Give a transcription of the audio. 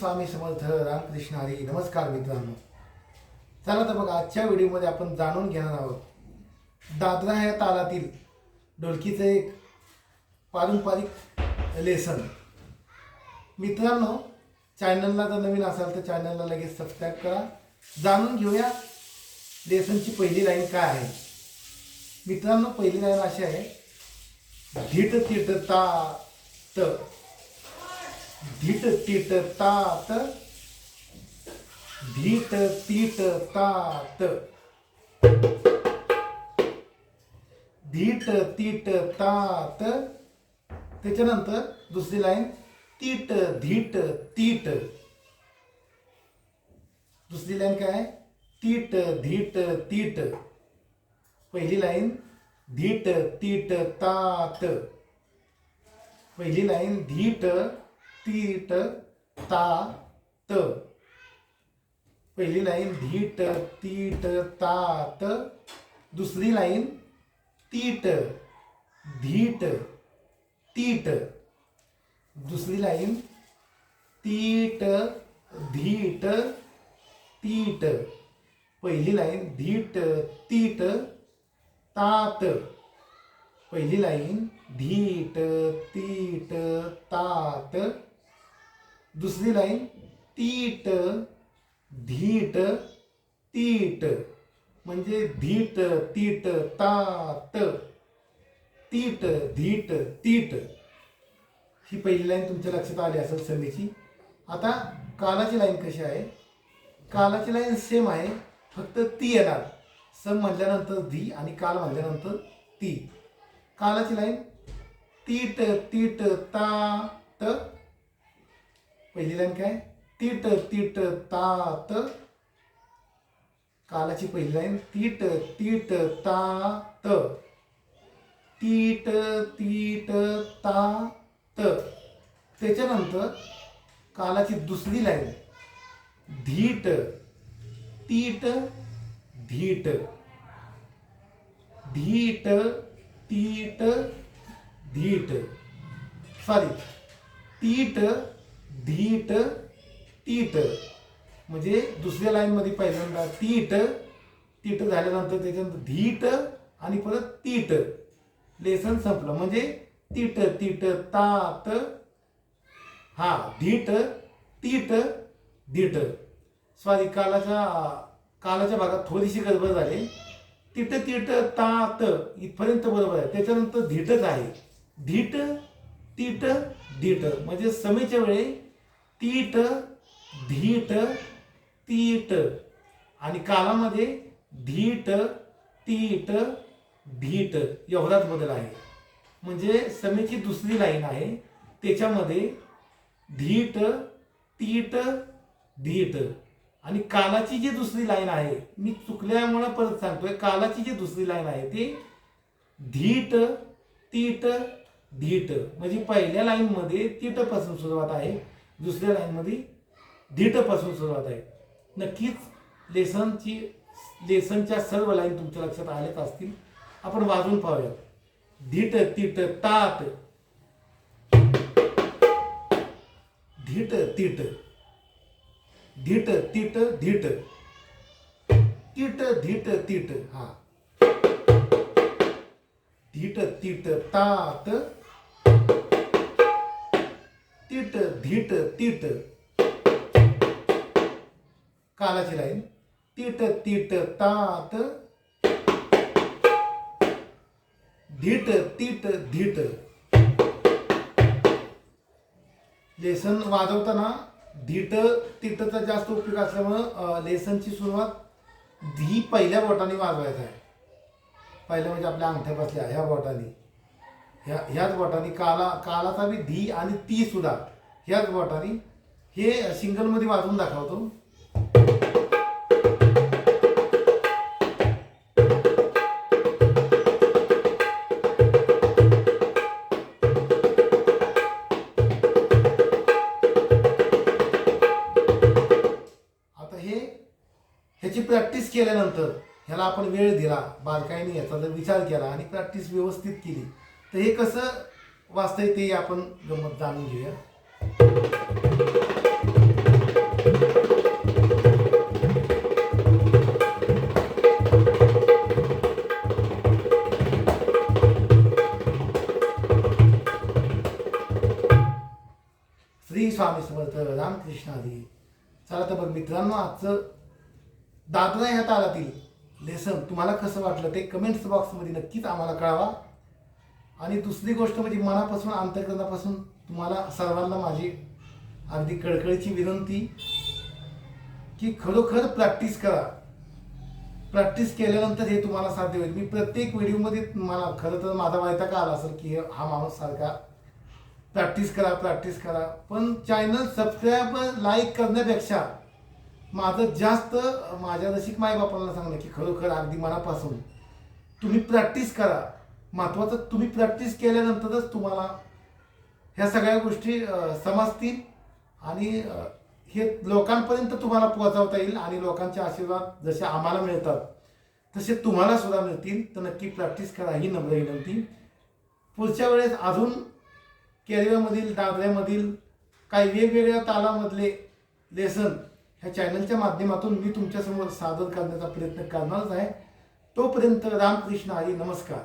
स्वामी समर्थ रामकृष्ण हरी. नमस्कार मित्रांनो. चला तर बघा, आजच्या व्हिडिओमध्ये आपण जाणून घेणार आहोत दादरा ह्या तालातील ढोलकीचं एक पारंपरिक लेसन. मित्रांनो, चॅनलला जर नवीन असाल तर चॅनलला लगेच सबस्क्राईब करा. जाणून घेऊया लेसनची पहिली लाईन काय आहे. मित्रांनो, पहिली लाईन अशी आहे, धीट तीट ता त, धीट तीट तात, धीट तीट तात, धीट तीट तात. त्याच्यानंतर दुसरी लाईन तीट धीट तीट. दुसरी लाईन काय आहे, तीट धीट तीट. पहिली लाईन धीट तीट तात. पहिली लाईन धीट तीट तात. पहिली लाईन धीट तीट तात. दुसरी लाईन तीट धीट तीट. दुसरी लाईन तीट धीट तीट. पहिली लाईन धीट तीट तात. पहिली लाईन धीट तीट तात. दुसरी लाईन तीट धीट तीट. म्हणजे धीट तीट तात, तीट धीट तीट. ही पहिली लाईन तुमच्या लक्षात आली असेल समीची. आता कालाची लाईन कशी आहे. कालाची लाईन सेम आहे, फक्त ती येणार. सम म्हटल्यानंतर धी आणि काल म्हटल्यानंतर ती. कालाची लाईन तीट तीट तात. पहिली लाईन काय, तीट तीट तात. कालाची पहिली लाईन तीट तीट तात, तीट तीट तात. त्याच्यानंतर कालाची दुसरी लाईन धीट तीट धीट, धीट तीट धीट. सॉरी, तीट धीट तीट. म्हणजे दुसऱ्या लाईनमध्ये पहिल्यांदा तीट, तीट झाल्यानंतर त्याच्यानंतर धीट आणि परत तीट. लेसन संपलं. म्हणजे तीट तीट तात, हा धीट तीट धीट. सॉरी, कालाच्या भागात थोडीशी गडबड झाली. तीट तीट तात इथपर्यंत बरोबर आहे. त्याच्यानंतर धीटच आहे. धीट तीट धीट. म्हणजे समेच्या वेळी तीट धीट तीट आणि कालामध्ये धीट तीट धीट एवढाच बदल आहे. म्हणजे समेची दुसरी लाईन आहे, त्याच्यामध्ये धीट तीट धीट. आणि कालाची जी दुसरी लाईन आहे, मी चुकल्यामुळे परत सांगतोय, कालाची जी दुसरी लाईन आहे ती धीट तीट धीट. म्हणजे पहिल्या लाईनमध्ये तीट पासून सुरुवात आहे, दुसऱ्या लाईनमध्ये धीट पासून सुरुवात आहे. नक्कीच लेसनच्या सर्व लाईन तुमच्या लक्षात आल्याच असतील. आपण वाजून पाहूया. धीट तीट तात, धीट तीट, धीट तीट धीट, तीट धीट तीट. हा, धीट तीट तात, तीट धीट तीट. कालाची लाईन तीट तीट तात, धीट तीट धीट. लेसन वाजवताना धीट तीटचा जास्त उपयोग असल्यामुळं लेसनची सुरुवात धी पहिल्या बोटाने वाजवायचा आहे. पहिल्या म्हणजे आपल्या अंगठ्या बसल्या ह्या बोटाने, ह्याच बोटाने. कालाचा बी धी आणि ती सुद्धा ह्याच बोटाने. हे सिंगलमध्ये वाजवून दाखवतो. ह्याची प्रॅक्टिस केल्यानंतर, ह्याला आपण वेळ दिला, बारकाईने याचा जर विचार केला आणि प्रॅक्टिस व्यवस्थित केली तर हे कसं वाचता येते आपण गंमत जाणून घेऊया. स्वामी समर्थ रामकृष्ण हरी. चला तर बघ मित्रांनो, आजचं दादरा ह्या तालातील लेसन तुम्हाला कसं वाटलं ते कमेंट्स बॉक्समध्ये नक्कीच आम्हाला कळवा. आणि दुसरी गोष्ट म्हणजे मनापासून अंतःकरणापासून तुम्हाला सर्वांना माझी अगदी कळकळीची विनंती की खरोखर प्रॅक्टिस करा. प्रॅक्टिस केल्यानंतर हे तुम्हाला साध्य होईल. मी प्रत्येक व्हिडिओमध्ये मला खरं तर माझा वैताग आला असेल की हा माणूस सारखा प्रॅक्टिस करा, पण चॅनल सबस्क्राईब लाईक करण्यापेक्षा माझं जास्त माझ्या रसिक मायबापांना सांगणं की खरोखर अगदी मनापासून तुम्ही प्रॅक्टिस करा. महत्त्वाचं तुम्ही प्रॅक्टिस केल्यानंतरच तुम्हाला ह्या सगळ्या गोष्टी समजतील आणि हे लोकांपर्यंत तुम्हाला पोहोचवता येईल. आणि लोकांचे आशीर्वाद जसे आम्हाला मिळतात तसे तुम्हाला सुद्धा मिळतील. तर नक्की प्रॅक्टिस करा ही नम्र विनंती. पुढच्या वेळेस अजून केरव्यामधील दादऱ्यामधील काही वेगवेगळ्या तालामधले लेसन ह्या चॅनलच्या माध्यमातून मी तुमच्यासमोर सादर करण्याचा प्रयत्न करणारच आहे. तोपर्यंत रामकृष्ण हरी. नमस्कार.